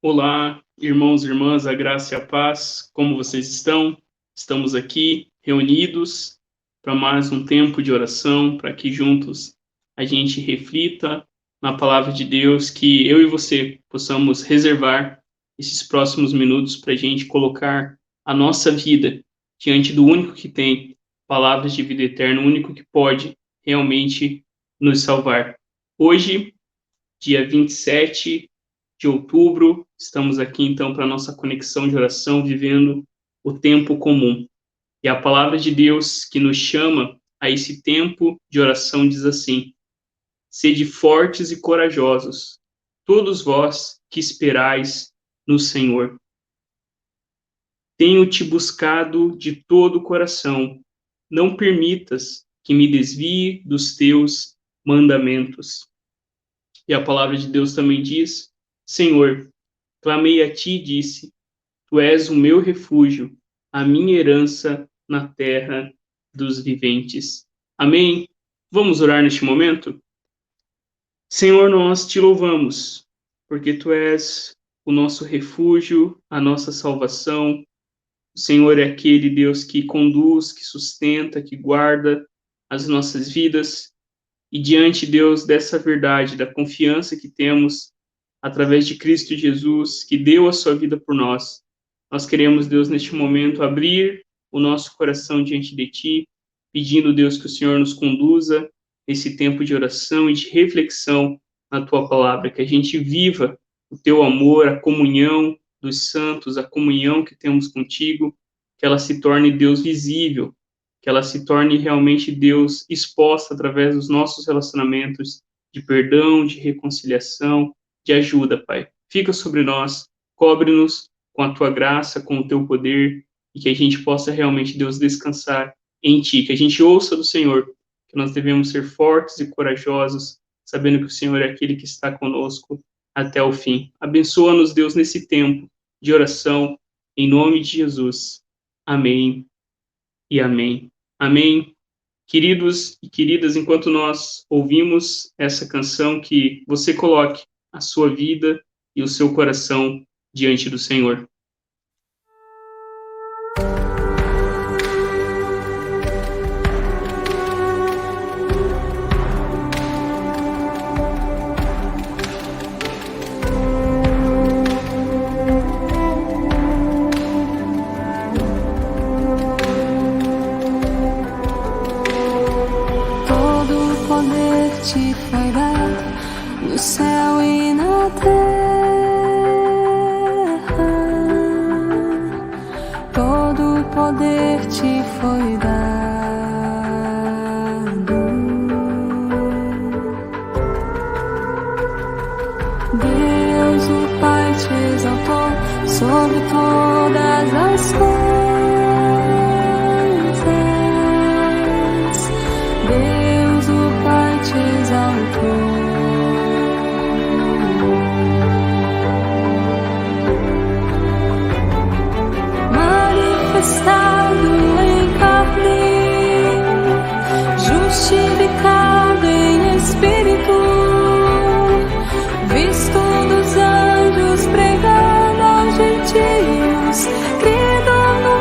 Olá, irmãos e irmãs, a graça e a paz, como vocês estão? Estamos aqui reunidos para mais um tempo de oração, para que juntos a gente reflita na palavra de Deus, que eu e você possamos reservar esses próximos minutos para a gente colocar a nossa vida diante do único que tem palavras de vida eterna, o único que pode realmente nos salvar. Hoje, dia 27 de outubro, estamos aqui então para a nossa conexão de oração, vivendo o tempo comum. E a palavra de Deus que nos chama a esse tempo de oração diz assim: sede fortes e corajosos, todos vós que esperais no Senhor. Tenho te buscado de todo o coração, não permitas que me desvie dos teus mandamentos. E a palavra de Deus também diz: Senhor, clamei a ti e disse, tu és o meu refúgio, a minha herança na terra dos viventes. Amém? Vamos orar neste momento? Senhor, nós te louvamos, porque tu és o nosso refúgio, a nossa salvação. O Senhor é aquele Deus que conduz, que sustenta, que guarda as nossas vidas. E diante, Deus, dessa verdade, da confiança que temos através de Cristo Jesus, que deu a sua vida por nós, nós queremos, Deus, neste momento, abrir o nosso coração diante de Ti, pedindo, Deus, que o Senhor nos conduza nesse tempo de oração e de reflexão na Tua palavra, que a gente viva o Teu amor, a comunhão dos santos, a comunhão que temos contigo, que ela se torne, Deus, visível, que ela se torne realmente, Deus, exposta através dos nossos relacionamentos de perdão, de reconciliação, de ajuda, Pai. Fica sobre nós, cobre-nos com a Tua graça, com o Teu poder, e que a gente possa realmente, Deus, descansar em Ti, que a gente ouça do Senhor, que nós devemos ser fortes e corajosos, sabendo que o Senhor é aquele que está conosco até o fim. Abençoa-nos, Deus, nesse tempo de oração, em nome de Jesus. Amém e amém. Amém. Queridos e queridas, enquanto nós ouvimos essa canção, que você coloque a sua vida e o seu coração diante do Senhor. Te foi dado no céu e na terra, todo o poder te foi dado. Deus o Pai te exaltou sobre todas as coisas. Deus o Pai te exaltou. Manifestado em carne, justificado em espírito, visto dos anjos, pregando aos gentios, crido no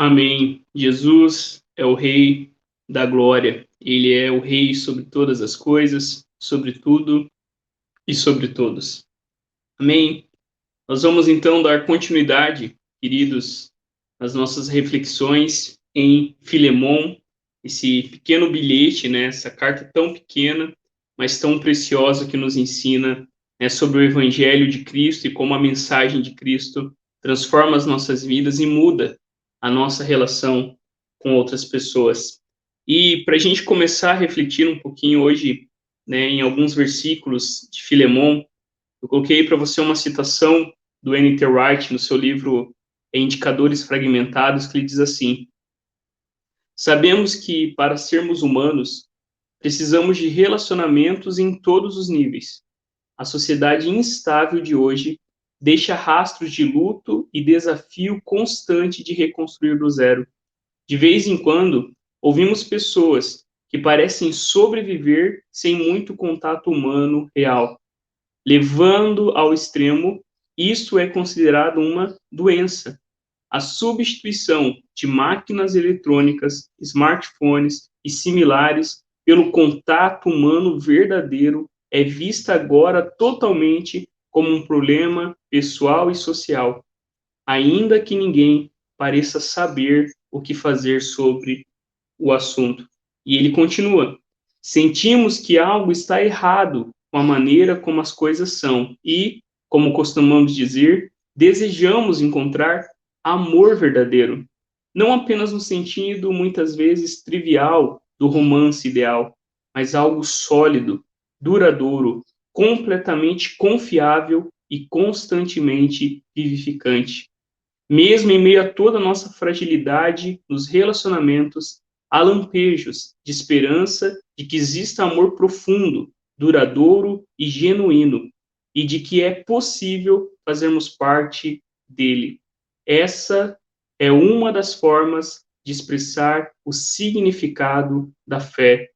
Amém. Jesus é o Rei da glória. Ele é o Rei sobre todas as coisas, sobre tudo e sobre todos. Amém. Nós vamos então dar continuidade, queridos, às nossas reflexões em Filemon, esse pequeno bilhete, né, essa carta tão pequena, mas tão preciosa que nos ensina, né, sobre o Evangelho de Cristo e como a mensagem de Cristo transforma as nossas vidas e muda a nossa relação com outras pessoas. E para a gente começar a refletir um pouquinho hoje, né, em alguns versículos de Filemon, eu coloquei para você uma citação do N.T. Wright no seu livro Indicadores Fragmentados, que ele diz assim: sabemos que, para sermos humanos, precisamos de relacionamentos em todos os níveis. A sociedade instável de hoje deixa rastros de luto e desafio constante de reconstruir do zero. De vez em quando, ouvimos pessoas que parecem sobreviver sem muito contato humano real. Levando ao extremo, isso é considerado uma doença. A substituição de máquinas eletrônicas, smartphones e similares pelo contato humano verdadeiro é vista agora totalmente como um problema pessoal e social, ainda que ninguém pareça saber o que fazer sobre o assunto. E ele continua: sentimos que algo está errado com a maneira como as coisas são e, como costumamos dizer, desejamos encontrar amor verdadeiro, não apenas no sentido muitas vezes trivial do romance ideal, mas algo sólido, duradouro, completamente confiável e constantemente vivificante. Mesmo em meio a toda a nossa fragilidade nos relacionamentos, há lampejos de esperança de que exista amor profundo, duradouro e genuíno, e de que é possível fazermos parte dele. Essa é uma das formas de expressar o significado da fé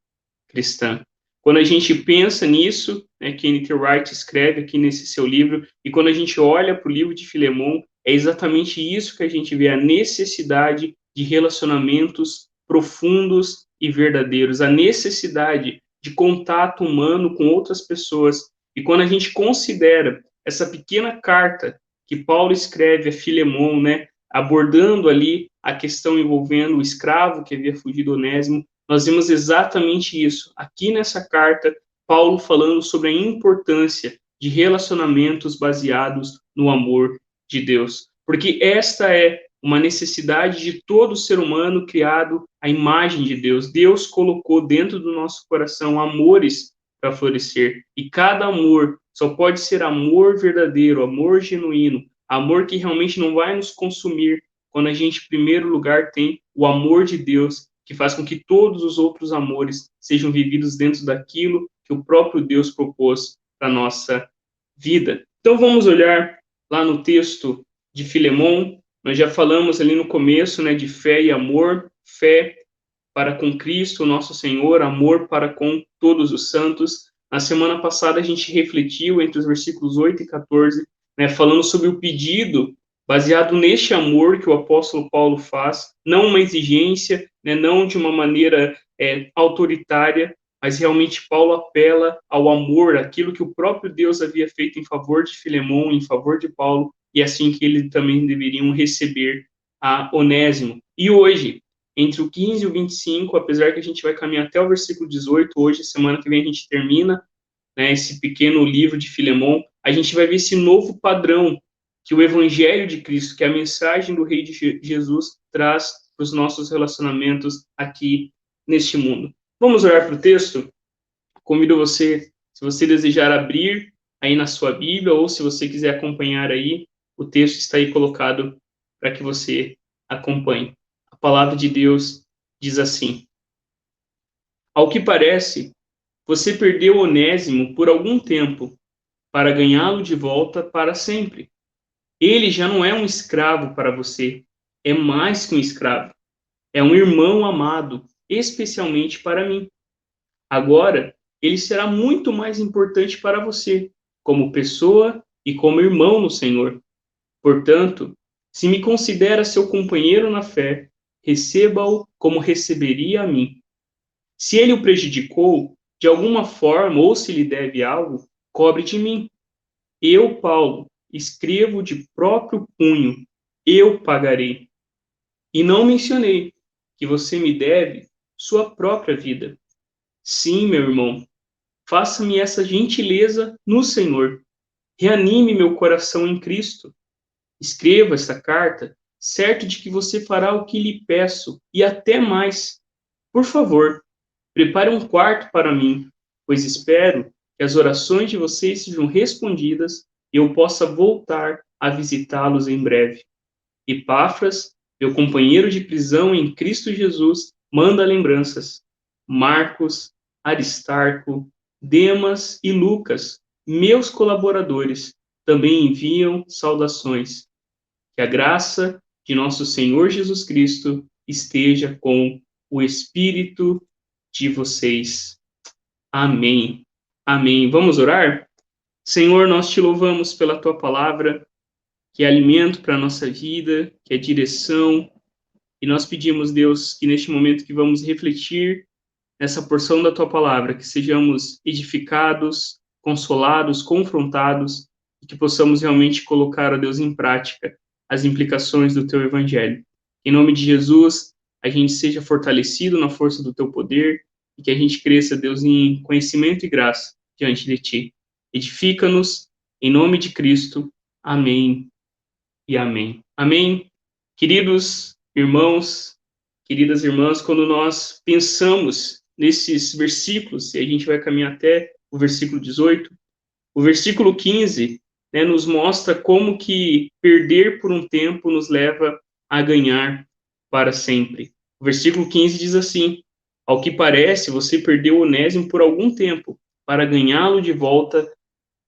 cristã. Quando a gente pensa nisso, né, que N.T. Wright escreve aqui nesse seu livro, e quando a gente olha para o livro de Filemon, é exatamente isso que a gente vê, a necessidade de relacionamentos profundos e verdadeiros, a necessidade de contato humano com outras pessoas. E quando a gente considera essa pequena carta que Paulo escreve a Filemon, né, abordando ali a questão envolvendo o escravo que havia fugido, Onésimo, nós vemos exatamente isso. Aqui nessa carta, Paulo falando sobre a importância de relacionamentos baseados no amor de Deus. Porque esta é uma necessidade de todo ser humano criado à imagem de Deus. Deus colocou dentro do nosso coração amores para florescer. E cada amor só pode ser amor verdadeiro, amor genuíno, amor que realmente não vai nos consumir quando a gente, em primeiro lugar, tem o amor de Deus, que faz com que todos os outros amores sejam vividos dentro daquilo que o próprio Deus propôs para a nossa vida. Então vamos olhar lá no texto de Filemon. Nós já falamos ali no começo, né, de fé e amor, fé para com Cristo, nosso Senhor, amor para com todos os santos. Na semana passada a gente refletiu entre os versículos 8 e 14, né, falando sobre o pedido baseado neste amor que o apóstolo Paulo faz, não uma exigência, né, não de uma maneira autoritária, mas realmente Paulo apela ao amor, aquilo que o próprio Deus havia feito em favor de Filemon, em favor de Paulo, e assim que eles também deveriam receber a Onésimo. E hoje, entre o 15 e o 25, apesar que a gente vai caminhar até o versículo 18, hoje, semana que vem, a gente termina, né, esse pequeno livro de Filemon, a gente vai ver esse novo padrão que o Evangelho de Cristo, que é a mensagem do Rei de Jesus, traz para os nossos relacionamentos aqui neste mundo. Vamos olhar para o texto? Convido você, se você desejar abrir aí na sua Bíblia, ou se você quiser acompanhar aí, o texto está aí colocado para que você acompanhe. A palavra de Deus diz assim: ao que parece, você perdeu Onésimo por algum tempo, para ganhá-lo de volta para sempre. Ele já não é um escravo para você, é mais que um escravo. É um irmão amado, especialmente para mim. Agora, ele será muito mais importante para você, como pessoa e como irmão no Senhor. Portanto, se me considera seu companheiro na fé, receba-o como receberia a mim. Se ele o prejudicou, de alguma forma, ou se lhe deve algo, cobre de mim. Eu, Paulo, escrevo de próprio punho, eu pagarei. E não mencionei que você me deve sua própria vida. Sim, meu irmão, faça-me essa gentileza no Senhor. Reanime meu coração em Cristo. Escreva esta carta, certo de que você fará o que lhe peço, e até mais. Por favor, prepare um quarto para mim, pois espero que as orações de vocês sejam respondidas e eu possa voltar a visitá-los em breve. Epáfras, meu companheiro de prisão em Cristo Jesus, manda lembranças. Marcos, Aristarco, Demas e Lucas, meus colaboradores, também enviam saudações. Que a graça de nosso Senhor Jesus Cristo esteja com o espírito de vocês. Amém. Amém. Vamos orar? Senhor, nós te louvamos pela tua palavra, que é alimento para a nossa vida, que é direção. E nós pedimos, Deus, que neste momento que vamos refletir nessa porção da tua palavra, que sejamos edificados, consolados, confrontados, e que possamos realmente colocar, ó Deus, em prática as implicações do teu evangelho. Em nome de Jesus, a gente seja fortalecido na força do teu poder e que a gente cresça, Deus, em conhecimento e graça diante de ti. Edifica-nos, em nome de Cristo. Amém e amém. Amém. Queridos irmãos, queridas irmãs, quando nós pensamos nesses versículos, e a gente vai caminhar até o versículo 18, o versículo 15, né, nos mostra como que perder por um tempo nos leva a ganhar para sempre. O versículo 15 diz assim: ao que parece, você perdeu Onésimo por algum tempo, para ganhá-lo de volta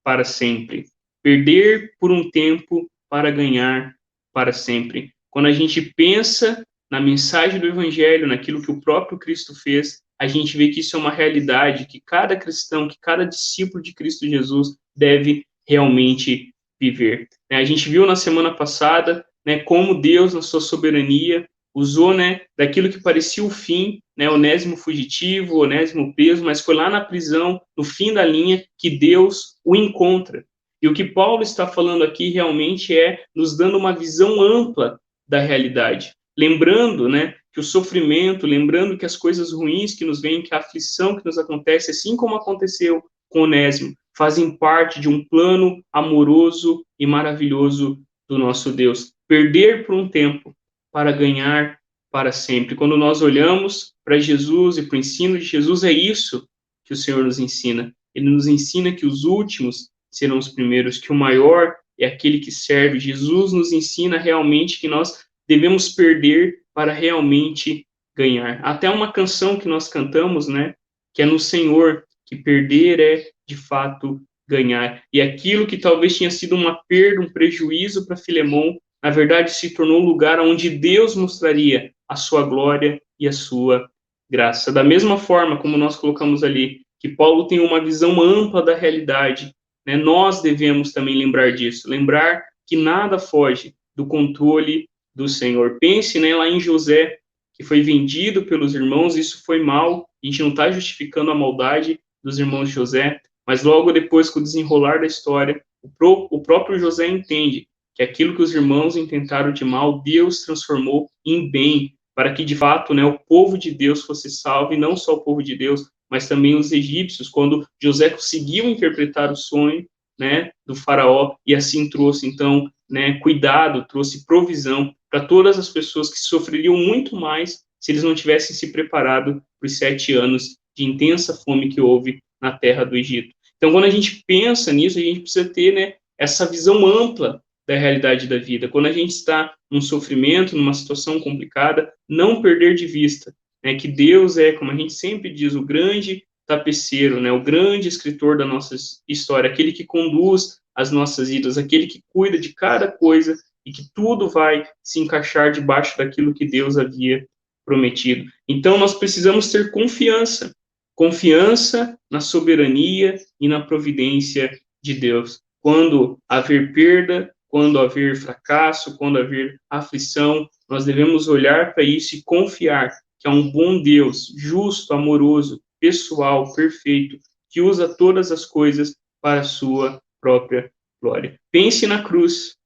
para sempre. Perder por um tempo para ganhar para sempre. Quando a gente pensa na mensagem do Evangelho, naquilo que o próprio Cristo fez, a gente vê que isso é uma realidade que cada cristão, que cada discípulo de Cristo Jesus deve realmente viver. A gente viu na semana passada, né, como Deus, na sua soberania, usou, né, daquilo que parecia o fim, né, Onésimo fugitivo, Onésimo preso, mas foi lá na prisão, no fim da linha, que Deus o encontra. E o que Paulo está falando aqui realmente é nos dando uma visão ampla da realidade. Lembrando, né, que o sofrimento, lembrando que as coisas ruins que nos vêm, que a aflição que nos acontece, assim como aconteceu com Onésimo, fazem parte de um plano amoroso e maravilhoso do nosso Deus. Perder por um tempo para ganhar para sempre. Quando nós olhamos para Jesus e para o ensino de Jesus, é isso que o Senhor nos ensina. Ele nos ensina que os últimos serão os primeiros, que o maior é aquele que serve. Jesus nos ensina realmente que nós devemos perder para realmente ganhar. Até uma canção que nós cantamos, né, que é no Senhor, que perder é, de fato, ganhar. E aquilo que talvez tinha sido uma perda, um prejuízo para Filemão, na verdade se tornou um lugar onde Deus mostraria a sua glória e a sua graça. Da mesma forma como nós colocamos ali, que Paulo tem uma visão ampla da realidade, né, nós devemos também lembrar disso, lembrar que nada foge do controle do Senhor. Pense, né, lá em José, que foi vendido pelos irmãos, isso foi mal, a gente não está justificando a maldade dos irmãos de José, mas logo depois, com o desenrolar da história, o próprio José entende que aquilo que os irmãos intentaram de mal, Deus transformou em bem, para que, de fato, né, o povo de Deus fosse salvo, e não só o povo de Deus, mas também os egípcios, quando José conseguiu interpretar o sonho, né, do faraó, e assim trouxe, então, né, cuidado, trouxe provisão para todas as pessoas que sofreriam muito mais se eles não tivessem se preparado para os 7 anos de intensa fome que houve na terra do Egito. Então, quando a gente pensa nisso, a gente precisa ter, né, essa visão ampla da realidade da vida. Quando a gente está num sofrimento, numa situação complicada, não perder de vista, né, que Deus é, como a gente sempre diz, o grande tapeceiro, né, o grande escritor da nossa história, aquele que conduz as nossas vidas, aquele que cuida de cada coisa e que tudo vai se encaixar debaixo daquilo que Deus havia prometido. Então, nós precisamos ter confiança, confiança na soberania e na providência de Deus. Quando haver perda, quando haver fracasso, quando haver aflição, nós devemos olhar para isso e confiar que há um bom Deus, justo, amoroso, pessoal, perfeito, que usa todas as coisas para a sua própria glória. Pense na cruz.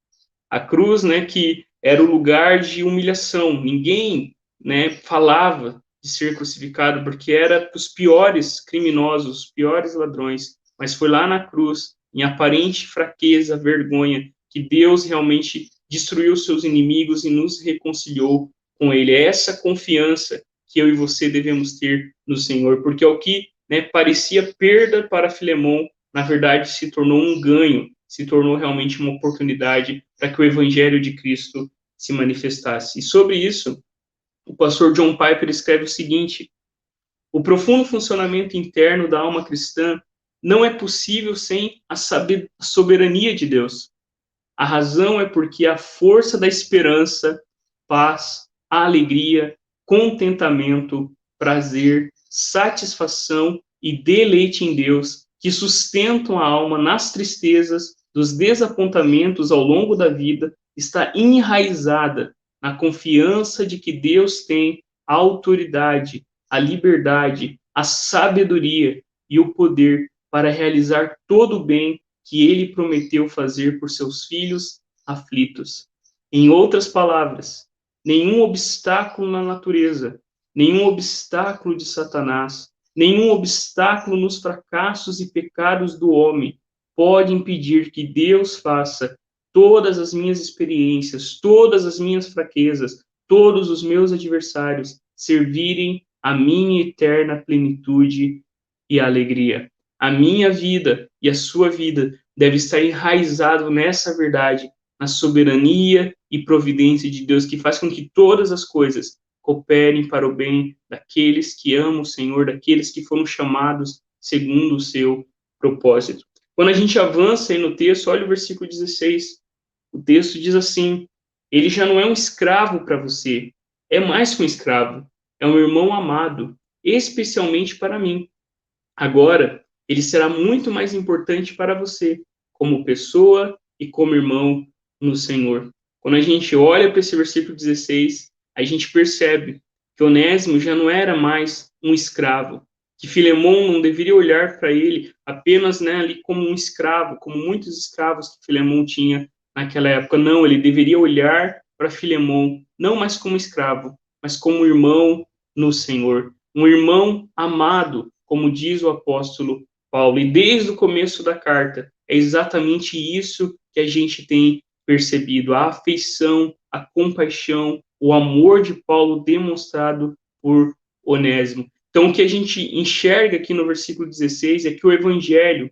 A cruz, né, que era o lugar de humilhação. Ninguém, né, falava de ser crucificado porque era para os piores criminosos, os piores ladrões. Mas foi lá na cruz, em aparente fraqueza, vergonha, que Deus realmente destruiu seus inimigos e nos reconciliou com Ele. É essa confiança que eu e você devemos ter no Senhor, porque é o que, né, parecia perda para Filemão, na verdade se tornou um ganho, se tornou realmente uma oportunidade para que o Evangelho de Cristo se manifestasse. E sobre isso, o pastor John Piper escreve o seguinte: o profundo funcionamento interno da alma cristã não é possível sem a soberania de Deus. A razão é porque a força da esperança, paz, alegria, contentamento, prazer, satisfação e deleite em Deus, que sustentam a alma nas tristezas, dos desapontamentos ao longo da vida, está enraizada na confiança de que Deus tem a autoridade, a liberdade, a sabedoria e o poder para realizar todo o bem que ele prometeu fazer por seus filhos aflitos. Em outras palavras, nenhum obstáculo na natureza, nenhum obstáculo de Satanás, nenhum obstáculo nos fracassos e pecados do homem pode impedir que Deus faça todas as minhas experiências, todas as minhas fraquezas, todos os meus adversários servirem a minha eterna plenitude e alegria. A minha vida e a sua vida deve estar enraizado nessa verdade, na soberania e providência de Deus, que faz com que todas as coisas cooperem para o bem daqueles que amam o Senhor, daqueles que foram chamados segundo o seu propósito. Quando a gente avança aí no texto, olha o versículo 16. O texto diz assim: ele já não é um escravo para você, é mais que um escravo, é um irmão amado, especialmente para mim. Agora, ele será muito mais importante para você, como pessoa e como irmão no Senhor. Quando a gente olha para esse versículo 16, a gente percebe que Onésimo já não era mais um escravo, que Filemão não deveria olhar para ele apenas, né, ali como um escravo, como muitos escravos que Filemão tinha naquela época. Não, ele deveria olhar para Filemão não mais como escravo, mas como irmão no Senhor, um irmão amado, como diz o apóstolo Paulo. E desde o começo da carta, é exatamente isso que a gente tem percebido: a afeição, a compaixão, o amor de Paulo demonstrado por Onésimo. Então, o que a gente enxerga aqui no versículo 16 é que o evangelho,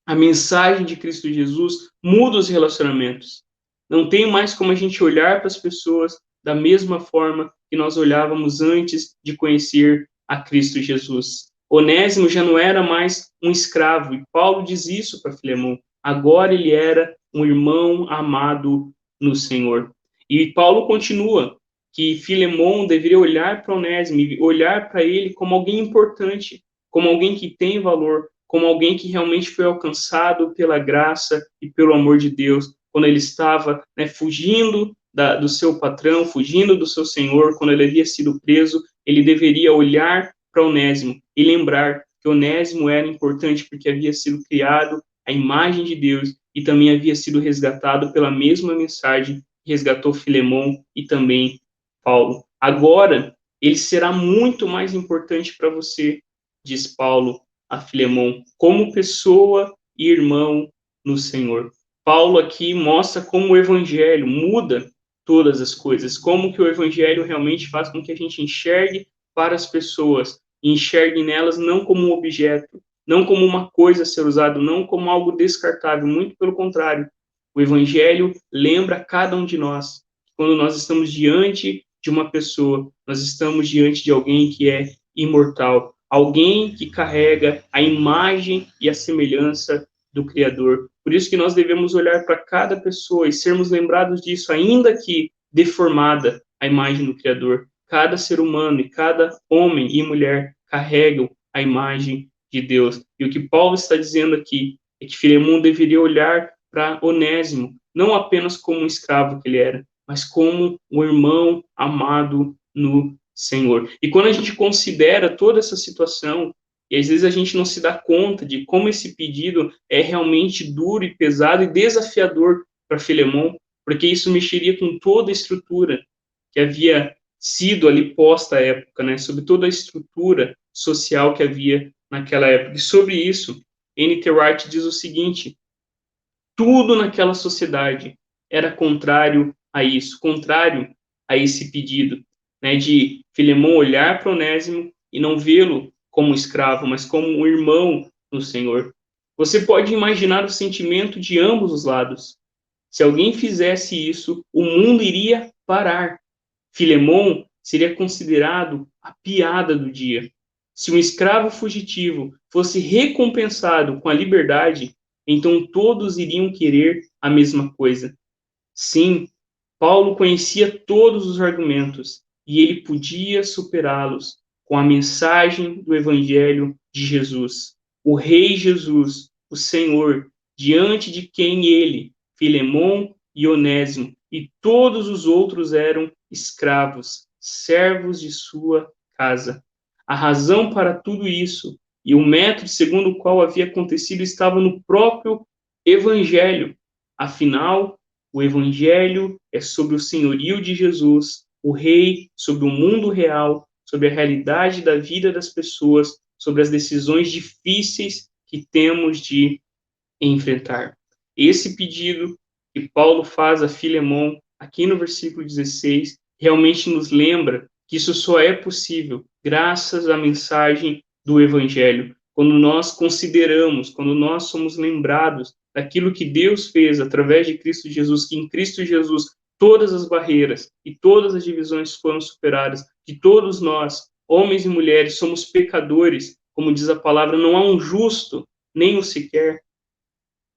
a mensagem de Cristo Jesus, muda os relacionamentos. Não tem mais como a gente olhar para as pessoas da mesma forma que nós olhávamos antes de conhecer a Cristo Jesus. Onésimo já não era mais um escravo, e Paulo diz isso para Filemão. Agora ele era um irmão amado no Senhor. E Paulo continua que Filemão deveria olhar para Onésimo, olhar para ele como alguém importante, como alguém que tem valor, como alguém que realmente foi alcançado pela graça e pelo amor de Deus, quando ele estava, né, fugindo do seu patrão, fugindo do seu senhor, quando ele havia sido preso, ele deveria olhar para Onésimo e lembrar que Onésimo era importante porque havia sido criado à imagem de Deus e também havia sido resgatado pela mesma mensagem que resgatou Filemão e também Paulo. Agora, ele será muito mais importante para você, diz Paulo a Filemão, como pessoa e irmão no Senhor. Paulo aqui mostra como o evangelho muda todas as coisas, como que o evangelho realmente faz com que a gente enxergue para as pessoas, e enxergue nelas não como um objeto, não como uma coisa a ser usada, não como algo descartável, muito pelo contrário. O evangelho lembra cada um de nós, quando nós estamos diante de uma pessoa, nós estamos diante de alguém que é imortal, alguém que carrega a imagem e a semelhança do Criador. Por isso que nós devemos olhar para cada pessoa e sermos lembrados disso, ainda que deformada a imagem do Criador. Cada ser humano e cada homem e mulher carregam a imagem de Deus. E o que Paulo está dizendo aqui é que Filemão deveria olhar para Onésimo não apenas como um escravo que ele era, mas como um irmão amado no Senhor. E quando a gente considera toda essa situação, e às vezes a gente não se dá conta de como esse pedido é realmente duro e pesado e desafiador para Filemon, porque isso mexeria com toda a estrutura que havia sido ali posta à época, né, sobre toda a estrutura social que havia naquela época. E sobre isso, N.T. Wright diz o seguinte: tudo naquela sociedade era contrário a isso, contrário a esse pedido, né, de Filemon olhar para Onésimo e não vê-lo como escravo, mas como um irmão no Senhor. Você pode imaginar o sentimento de ambos os lados. Se alguém fizesse isso, o mundo iria parar. Filemon seria considerado a piada do dia. Se um escravo fugitivo fosse recompensado com a liberdade, então todos iriam querer a mesma coisa. Sim, Paulo conhecia todos os argumentos e ele podia superá-los com a mensagem do Evangelho de Jesus. O Rei Jesus, o Senhor, diante de quem ele, Filemon e Onésimo e todos os outros eram escravos, servos de sua casa. A razão para tudo isso e o método segundo o qual havia acontecido estava no próprio Evangelho. Afinal, o Evangelho é sobre o senhorio de Jesus, o Rei, sobre o mundo real, sobre a realidade da vida das pessoas, sobre as decisões difíceis que temos de enfrentar. Esse pedido que Paulo faz a Filemon, aqui no versículo 16, realmente nos lembra que isso só é possível graças à mensagem do Evangelho. Quando nós consideramos, quando nós somos lembrados daquilo que Deus fez através de Cristo Jesus, que em Cristo Jesus todas as barreiras e todas as divisões foram superadas, que todos nós, homens e mulheres, somos pecadores, como diz a palavra, não há um justo, nem um sequer.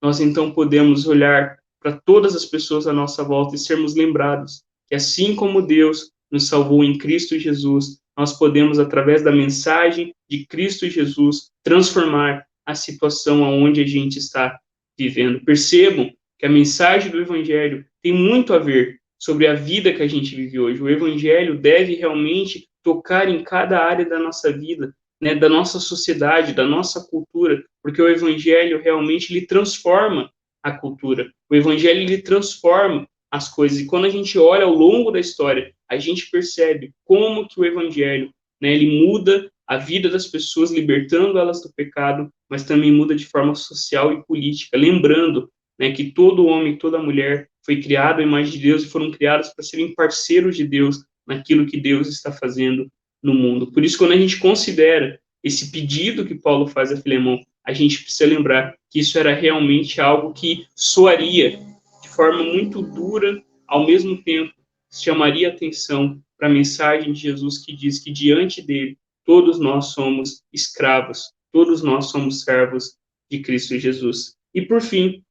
Nós então podemos olhar para todas as pessoas à nossa volta e sermos lembrados que assim como Deus nos salvou em Cristo Jesus, nós podemos, através da mensagem de Cristo Jesus, transformar a situação aonde a gente está vivendo. Percebam que a mensagem do Evangelho tem muito a ver sobre a vida que a gente vive hoje. O Evangelho deve realmente tocar em cada área da nossa vida, né, da nossa sociedade, da nossa cultura, porque o Evangelho realmente ele transforma a cultura. O Evangelho ele transforma as coisas. E quando a gente olha ao longo da história, a gente percebe como que o Evangelho, né, ele muda a vida das pessoas, libertando elas do pecado, mas também muda de forma social e política, lembrando, né, que todo homem, toda mulher foi criado à imagem de Deus e foram criados para serem parceiros de Deus naquilo que Deus está fazendo no mundo. Por isso, quando a gente considera esse pedido que Paulo faz a Filemon, a gente precisa lembrar que isso era realmente algo que soaria de forma muito dura, ao mesmo tempo chamaria atenção para a mensagem de Jesus que diz que diante dele todos nós somos escravos, todos nós somos servos de Cristo Jesus. E por fim,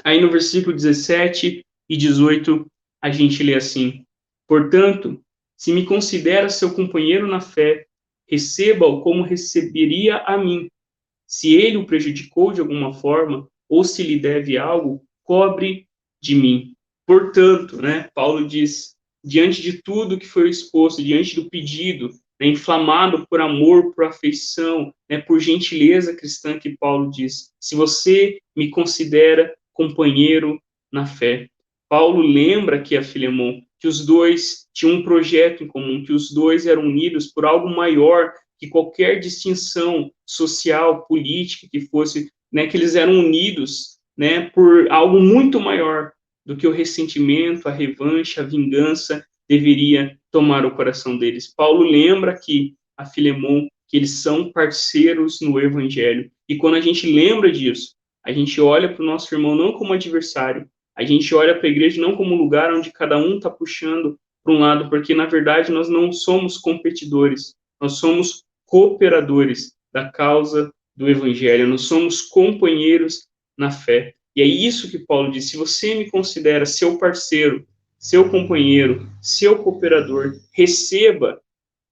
aí no versículo 17 e 18, a gente lê assim: portanto, se me considera seu companheiro na fé, receba-o como receberia a mim. Se ele o prejudicou de alguma forma, ou se lhe deve algo, cobre de mim. Portanto, né, Paulo diz, diante de tudo que foi exposto, diante do pedido, né, inflamado por amor, por afeição, né, por gentileza cristã que Paulo diz, se você me considera companheiro na fé. Paulo lembra aqui a Filemon que os dois tinham um projeto em comum, que os dois eram unidos por algo maior que qualquer distinção social, política que fosse, né, que eles eram unidos, né, por algo muito maior do que o ressentimento, a revanche, a vingança deveria tomar o coração deles. Paulo lembra aqui a Filemon que eles são parceiros no Evangelho. E quando a gente lembra disso, a gente olha para o nosso irmão não como adversário, a gente olha para a igreja não como um lugar onde cada um está puxando para um lado, porque na verdade nós não somos competidores, nós somos cooperadores da causa do Evangelho, nós somos companheiros na fé. E é isso que Paulo diz: se você me considera seu parceiro, seu companheiro, seu cooperador, receba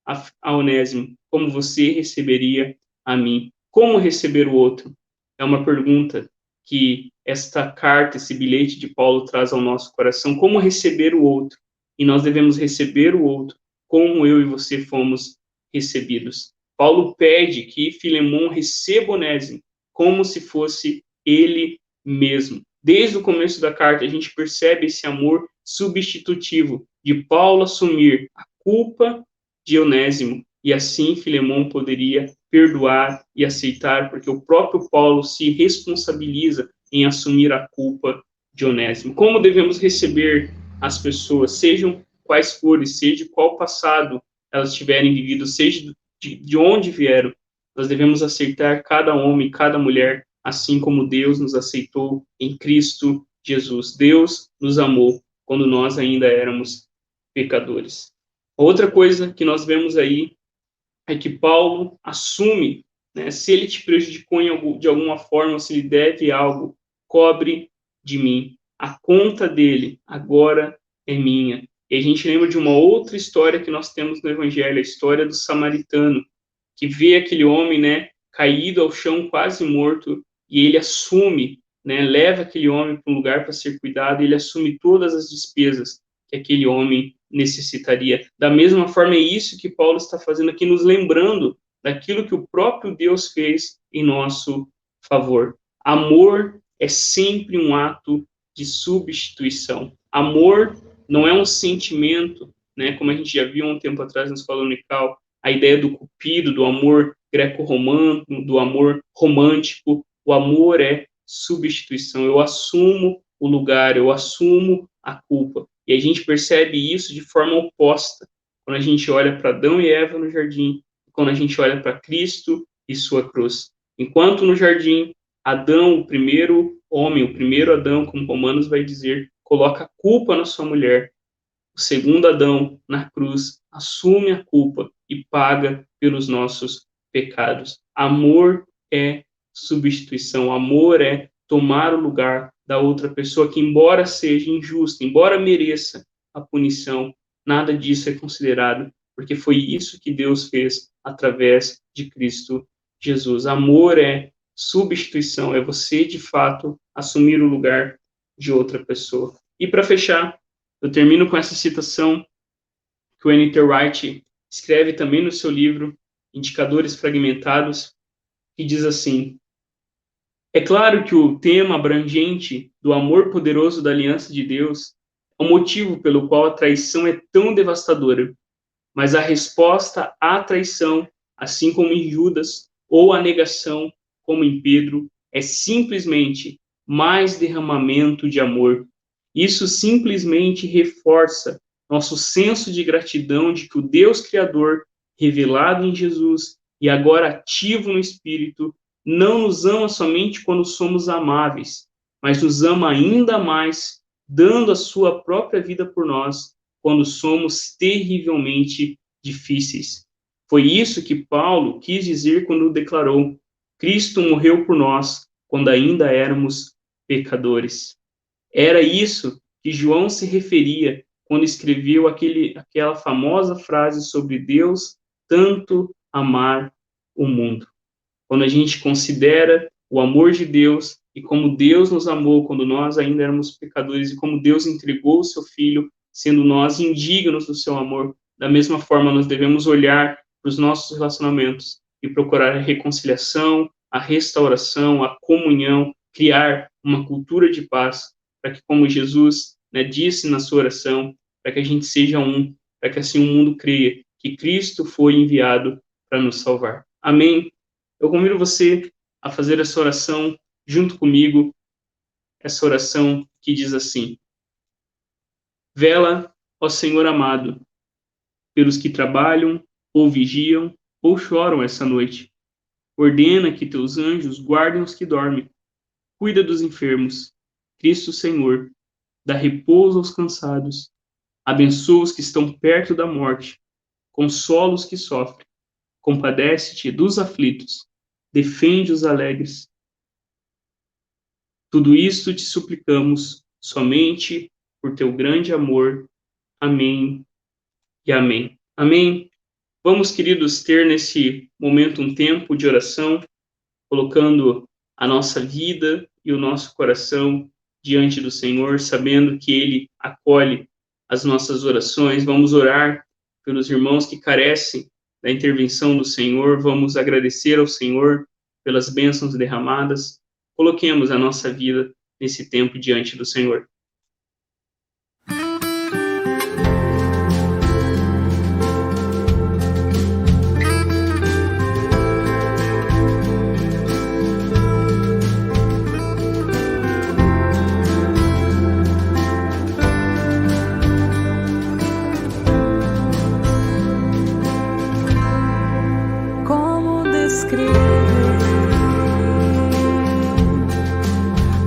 a Onésimo como você receberia a mim. Como receber o outro? É uma pergunta que esta carta, esse bilhete de Paulo traz ao nosso coração, como receber o outro. E nós devemos receber o outro como eu e você fomos recebidos. Paulo pede que Filemon receba Onésimo como se fosse ele mesmo. Desde o começo da carta, a gente percebe esse amor substitutivo de Paulo assumir a culpa de Onésimo, e assim Filemon poderia perdoar e aceitar, porque o próprio Paulo se responsabiliza em assumir a culpa de Onésimo. Como devemos receber as pessoas, sejam quais forem, seja qual passado elas tiverem vivido, seja de onde vieram, nós devemos aceitar cada homem, cada mulher, assim como Deus nos aceitou em Cristo Jesus. Deus nos amou quando nós ainda éramos pecadores. Outra coisa que nós vemos aí é que Paulo assume, né, se ele te prejudicou de alguma forma, se ele deve algo, cobre de mim. A conta dele agora é minha. E a gente lembra de uma outra história que nós temos no Evangelho, a história do samaritano, que vê aquele homem, né, caído ao chão, quase morto, e ele assume, né, leva aquele homem para um lugar para ser cuidado, e ele assume todas as despesas que aquele homem necessitaria. Da mesma forma, é isso que Paulo está fazendo aqui, nos lembrando daquilo que o próprio Deus fez em nosso favor. Amor é sempre um ato de substituição. Amor não é um sentimento, né, como a gente já viu um tempo atrás na escola unical, a ideia do cupido, do amor greco-romano, do amor romântico. O amor é substituição. Eu assumo o lugar, eu assumo a culpa. E a gente percebe isso de forma oposta quando a gente olha para Adão e Eva no jardim, quando a gente olha para Cristo e sua cruz. Enquanto no jardim, Adão, o primeiro homem, o primeiro Adão, como Romanos vai dizer, coloca a culpa na sua mulher. O segundo Adão, na cruz, assume a culpa e paga pelos nossos pecados. Amor é substituição. Amor é tomar o lugar da outra pessoa que, embora seja injusta, embora mereça a punição, nada disso é considerado, porque foi isso que Deus fez através de Cristo Jesus. Amor é substituição, é você, de fato, assumir o lugar de outra pessoa. E para fechar, eu termino com essa citação que o N.T. Wright escreve também no seu livro Indicadores Fragmentados, que diz assim: é claro que o tema abrangente do amor poderoso da aliança de Deus é o motivo pelo qual a traição é tão devastadora, mas a resposta à traição, assim como em Judas, ou a negação, como em Pedro, é simplesmente mais derramamento de amor. Isso simplesmente reforça nosso senso de gratidão de que o Deus Criador, revelado em Jesus e agora ativo no Espírito, não nos ama somente quando somos amáveis, mas nos ama ainda mais, dando a sua própria vida por nós, quando somos terrivelmente difíceis. Foi isso que Paulo quis dizer quando declarou: Cristo morreu por nós quando ainda éramos pecadores. Era isso que João se referia quando escreveu aquela famosa frase sobre Deus tanto amar o mundo. Quando a gente considera o amor de Deus e como Deus nos amou quando nós ainda éramos pecadores e como Deus entregou o seu Filho, sendo nós indignos do seu amor, da mesma forma nós devemos olhar para os nossos relacionamentos e procurar a reconciliação, a restauração, a comunhão, criar uma cultura de paz, para que, como Jesus, né, disse na sua oração, para que a gente seja um, para que assim o mundo creia que Cristo foi enviado para nos salvar. Amém? Eu convido você a fazer essa oração junto comigo, essa oração que diz assim: vela, ó Senhor amado, pelos que trabalham, ou vigiam, ou choram essa noite. Ordena que teus anjos guardem os que dormem. Cuida dos enfermos. Cristo Senhor, dá repouso aos cansados. Abençoa os que estão perto da morte. Consola os que sofrem. Compadece-te dos aflitos. Defende os alegres. Tudo isto te suplicamos somente por teu grande amor. Amém e amém. Amém. Vamos, queridos, ter nesse momento um tempo de oração, colocando a nossa vida, e o nosso coração diante do Senhor, sabendo que Ele acolhe as nossas orações. Vamos orar pelos irmãos que carecem da intervenção do Senhor, vamos agradecer ao Senhor pelas bênçãos derramadas. Coloquemos a nossa vida nesse tempo diante do Senhor.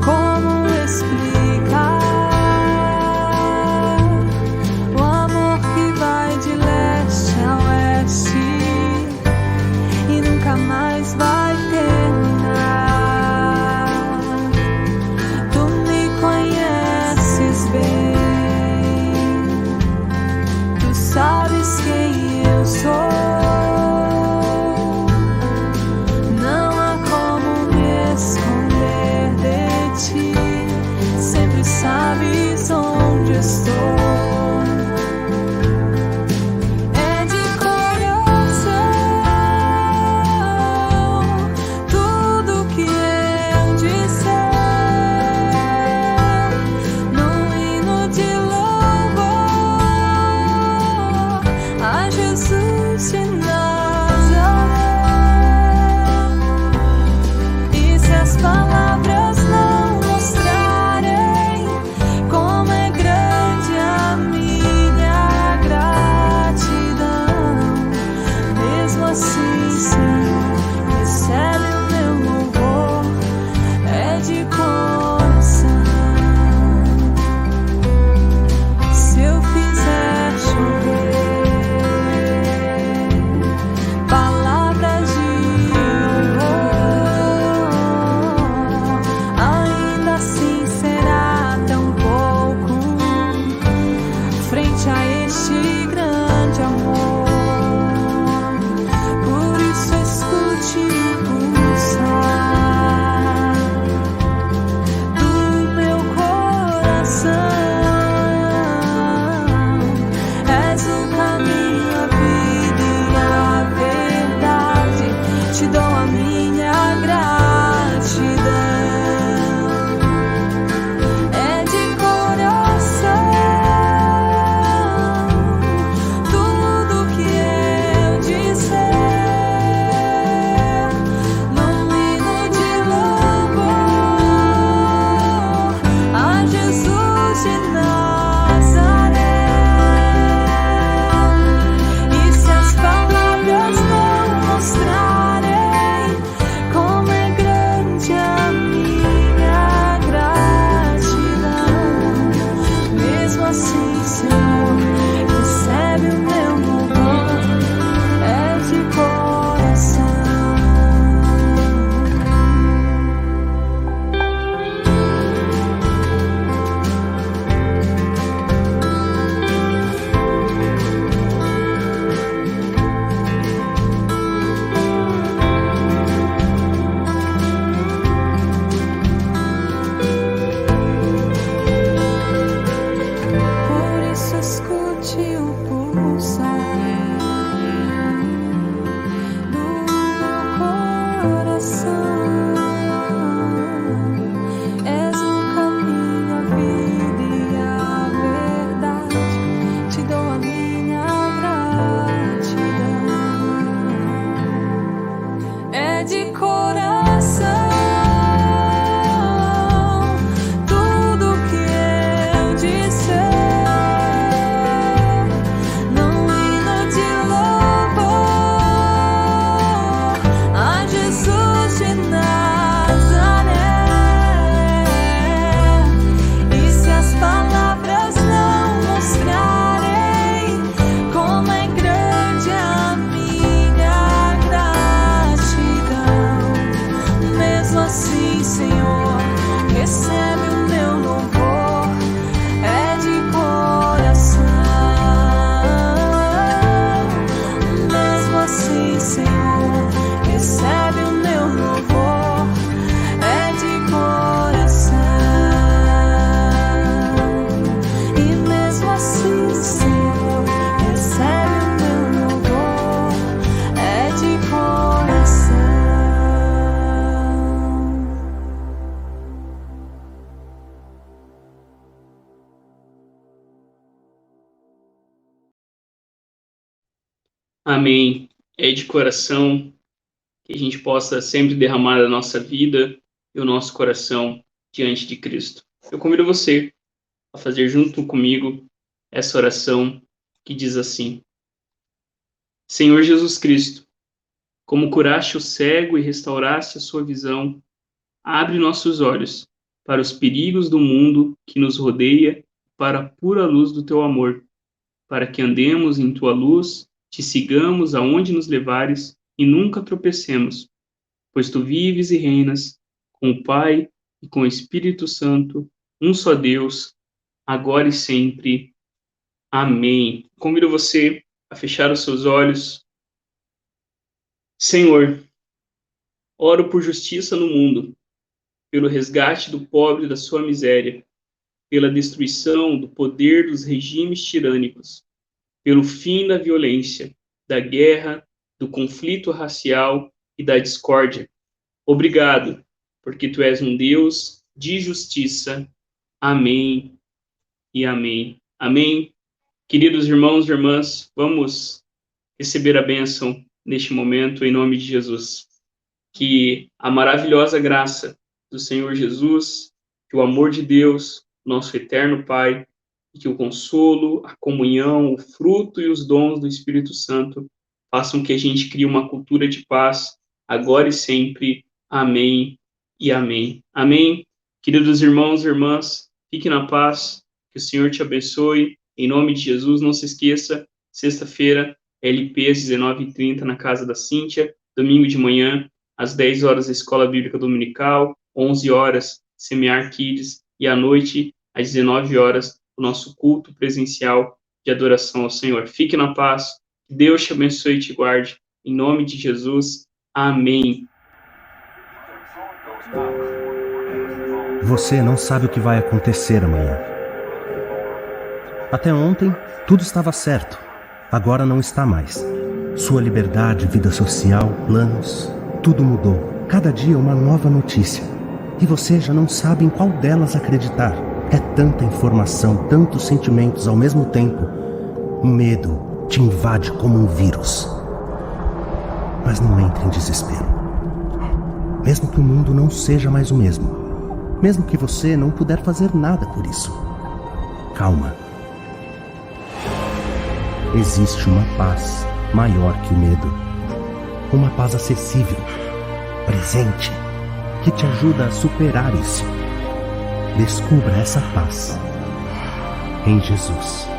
Como explicar o amor que vai de leste a oeste e nunca mais vai terminar? Tu me conheces bem, tu sabes quem eu sou. Sabes onde estou. É de coração tudo que eu disser, num hino de louvor a Jesus de Nazaré. E se as palavras não mostrarem como é grande a minha gratidão, mesmo assim, Senhor, recebe o meu louvor, é de coração. Se eu fizer chover palavras de louvor, ainda assim será tão pouco frente a este grande amor. Por isso escute o pulsar do meu coração. És o caminho, a vida e a verdade, te dou a minha gratidão. É de coração tudo que eu disser, num hino de louvor a Jesus de Nazaré. E se as palavras não mostrarem como é grande a minha gratidão, mesmo assim, Senhor, recebe o meu louvor, é de coração. Por isso escute o pulsar do meu coração. És o caminho, a vida e a verdade, te dou a minha gratidão. É de coração tudo que eu disser, num hino de louvor a Jesus de Nazaré. E se as palavras não mostrarem como é grande a minha gratidão, mesmo assim, Senhor, recebe o meu louvor, é de coração. Mesmo assim, Senhor, recebe o meu louvor, é de coração. Amém. É de coração que a gente possa sempre derramar a nossa vida e o nosso coração diante de Cristo. Eu convido você a fazer junto comigo essa oração que diz assim: Senhor Jesus Cristo, como curaste o cego e restauraste a sua visão, abre nossos olhos para os perigos do mundo que nos rodeia, para a pura luz do teu amor, para que andemos em tua luz, te sigamos aonde nos levares e nunca tropecemos, pois tu vives e reinas com o Pai e com o Espírito Santo, um só Deus, agora e sempre. Amém. Convido você a fechar os seus olhos. Senhor, oro por justiça no mundo, pelo resgate do pobre da sua miséria, pela destruição do poder dos regimes tirânicos, pelo fim da violência, da guerra, do conflito racial e da discórdia. Obrigado, porque tu és um Deus de justiça. Amém e amém. Amém. Queridos irmãos e irmãs, vamos receber a bênção neste momento, em nome de Jesus. Que a maravilhosa graça do Senhor Jesus, que o amor de Deus, nosso eterno Pai, e que o consolo, a comunhão, o fruto e os dons do Espírito Santo façam que a gente crie uma cultura de paz, agora e sempre. Amém e amém. Amém. Queridos irmãos e irmãs, fique na paz, que o Senhor te abençoe. Em nome de Jesus, não se esqueça, sexta-feira, LP às 19h30 na casa da Cíntia, domingo de manhã, às 10 horas, a Escola Bíblica Dominical, 11 horas, Semear Kids, e à noite, às 19 horas, o nosso culto presencial de adoração ao Senhor. Fique na paz, que Deus te abençoe e te guarde, em nome de Jesus. Amém. Você não sabe o que vai acontecer amanhã. Até ontem, tudo estava certo. Agora não está mais. Sua liberdade, vida social, planos, tudo mudou. Cada dia uma nova notícia. E você já não sabe em qual delas acreditar. É tanta informação, tantos sentimentos ao mesmo tempo. O medo te invade como um vírus. Mas não entre em desespero. Mesmo que o mundo não seja mais o mesmo. Mesmo que você não puder fazer nada por isso. Calma. Existe uma paz maior que o medo. Uma paz acessível, presente, que te ajuda a superar isso. Descubra essa paz em Jesus.